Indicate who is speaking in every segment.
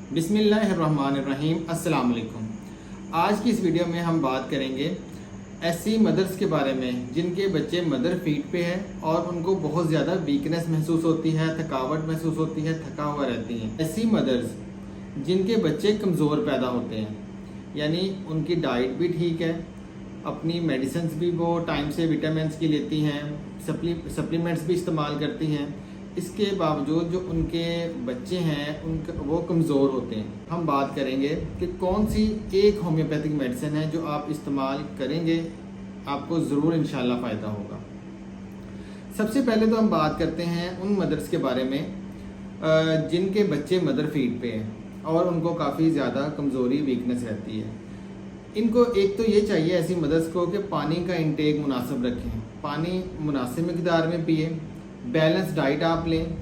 Speaker 1: बिस्मिल्लाहिर्रहमानिर्रहीम। अस्सलाम वालेकुम। आज की इस वीडियो में हम बात करेंगे ऐसी मदर्स के बारे में जिनके बच्चे मदर फीड पे हैं और उनको बहुत ज़्यादा वीकनेस महसूस होती है, थकावट महसूस होती है, थका हुआ रहती हैं। ऐसी मदर्स जिनके बच्चे कमज़ोर पैदा होते हैं, यानी उनकी डाइट भी ठीक है, अपनी मेडिसिन भी वो टाइम से विटामिन की लेती हैं, सप्लीमेंट्स भी इस्तेमाल करती हैं, इसके बावजूद जो उनके बच्चे हैं उनके वो कमज़ोर होते हैं। हम बात करेंगे कि कौन सी एक होम्योपैथिक मेडिसिन है जो आप इस्तेमाल करेंगे आपको ज़रूर इंशाल्लाह फ़ायदा होगा। सबसे पहले तो हम बात करते हैं उन मदर्स के बारे में जिनके बच्चे मदर फीड पे हैं और उनको काफ़ी ज़्यादा कमज़ोरी वीकनेस रहती है। इनको एक तो ये चाहिए ऐसी मदर्स को कि पानी का इंटेक मुनासिब रखें, पानी मुनासिब मकदार में पिए, बैलेंस डाइट आप लें।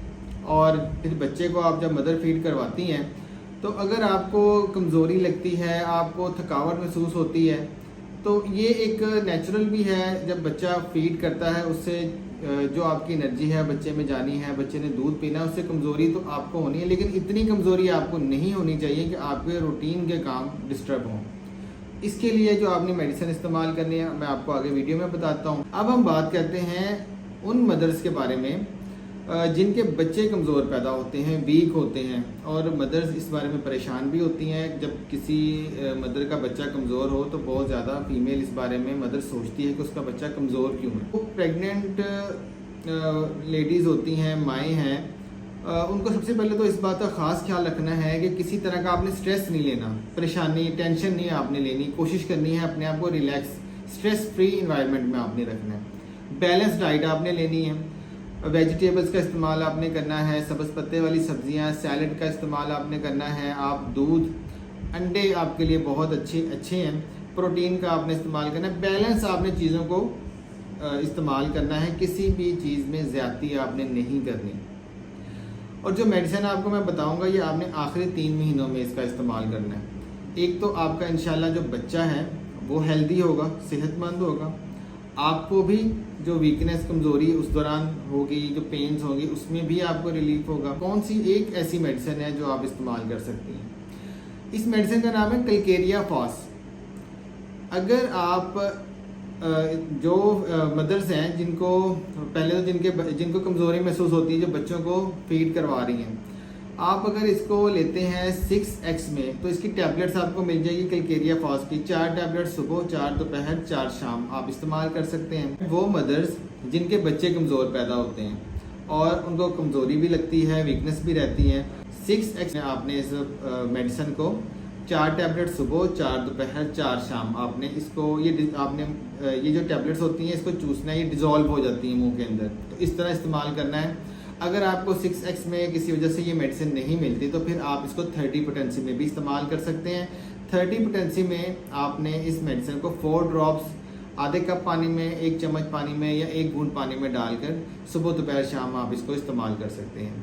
Speaker 1: और फिर बच्चे को आप जब मदर फीड करवाती हैं तो अगर आपको कमज़ोरी लगती है, आपको थकावट महसूस होती है, तो ये एक नेचुरल भी है। जब बच्चा फीड करता है उससे जो आपकी एनर्जी है बच्चे में जानी है, बच्चे ने दूध पीना है, उससे कमज़ोरी तो आपको होनी है, लेकिन इतनी कमज़ोरी आपको नहीं होनी चाहिए कि आपके रूटीन के काम डिस्टर्ब हों। इसके लिए जो आपने मेडिसिन इस्तेमाल करनी है मैं आपको आगे वीडियो में बताता हूँ। अब हम बात करते हैं उन मदर्स के बारे में जिनके बच्चे कमज़ोर पैदा होते हैं, वीक होते हैं, और मदर्स इस बारे में परेशान भी होती हैं। जब किसी मदर का बच्चा कमज़ोर हो तो बहुत ज़्यादा फीमेल इस बारे में मदर सोचती है कि उसका बच्चा कमज़ोर क्यों है। वो प्रेग्नेंट लेडीज़ होती हैं, माएँ हैं, उनको सबसे पहले तो इस बात का ख़ास ख्याल रखना है कि किसी तरह का आपने स्ट्रेस नहीं लेना, परेशानी टेंशन नहीं आपने लेनी, कोशिश करनी है अपने आप को रिलैक्स स्ट्रेस फ्री इन्वायरमेंट में आपने रखना है। बैलेंस डाइट आपने लेनी है, वेजिटेबल्स का इस्तेमाल आपने करना है, सब्ज़ पत्ते वाली सब्जियां, सैलड का इस्तेमाल आपने करना है। आप दूध, अंडे आपके लिए बहुत अच्छे हैं, प्रोटीन का आपने इस्तेमाल करना है। बैलेंस आपने चीज़ों को इस्तेमाल करना है, किसी भी चीज़ में ज़्यादती आपने नहीं करनी। और जो मेडिसिन आपको मैं बताऊंगा ये आपने आखिरी 3 महीनों में इसका इस्तेमाल करना है। एक तो आपका इंशाल्लाह जो बच्चा है वो हेल्दी होगा, सेहतमंद होगा, आपको भी जो वीकनेस कमज़ोरी उस दौरान होगी, जो पेन्स होंगी उसमें भी आपको रिलीफ होगा। कौन सी एक ऐसी मेडिसिन है जो आप इस्तेमाल कर सकती हैं? इस मेडिसिन का नाम है कैलकेरिया फॉस। अगर आप जो मदर्स हैं जिनको पहले तो जिनको कमज़ोरी महसूस होती है, जो बच्चों को फीड करवा रही हैं, आप अगर इसको लेते हैं 6x में तो इसकी टैबलेट्स आपको मिल जाएगी कैलकेरिया फॉस की। 4 टैबलेट सुबह, 4 दोपहर, 4 शाम आप इस्तेमाल कर सकते हैं। वो मदर्स जिनके बच्चे कमज़ोर पैदा होते हैं और उनको कमज़ोरी भी लगती है, वीकनेस भी रहती है, 6x में आपने इस मेडिसिन को 4 टैबलेट सुबह, 4 दोपहर, 4 शाम आपने इसको ये जो टैबलेट्स होती हैं इसको चूसना है, ये डिज़ोल्व हो जाती हैं मुंह के अंदर, तो इस तरह इस्तेमाल करना है। अगर आपको 6x में किसी वजह से ये मेडिसिन नहीं मिलती तो फिर आप इसको 30 पोटेंसी में भी इस्तेमाल कर सकते हैं। 30 पोटेंसी में आपने इस मेडिसिन को 4 ड्रॉप्स आधे कप पानी में, 1 चम्मच पानी में या 1 बूंद पानी में डालकर सुबह दोपहर शाम आप इसको इस्तेमाल कर सकते हैं।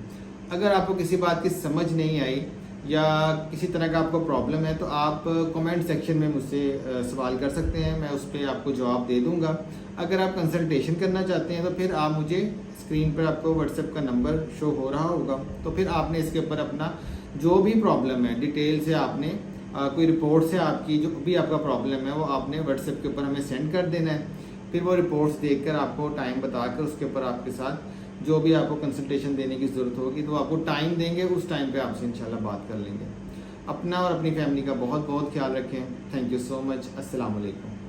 Speaker 1: अगर आपको किसी बात की समझ नहीं आई या किसी तरह का आपको प्रॉब्लम है तो आप कमेंट सेक्शन में मुझसे सवाल कर सकते हैं, मैं उस पर आपको जवाब दे दूंगा। अगर आप कंसल्टेशन करना चाहते हैं तो फिर आप मुझे स्क्रीन पर आपको व्हाट्सएप का नंबर शो हो रहा होगा, तो फिर आपने इसके ऊपर अपना जो भी प्रॉब्लम है डिटेल से आपने कोई रिपोर्ट से आपकी जो भी आपका प्रॉब्लम है वो आपने व्हाट्सएप के ऊपर हमें सेंड कर देना है। फिर वो रिपोर्ट्स देखकर आपको टाइम बताकर उसके ऊपर आपके साथ जो भी आपको कंसल्टेशन देने की ज़रूरत होगी तो आपको टाइम देंगे, उस टाइम पे आपसे इंशाल्लाह बात कर लेंगे। अपना और अपनी फैमिली का बहुत बहुत ख्याल रखें। Thank you so much. अस्सलाम वालेकुम।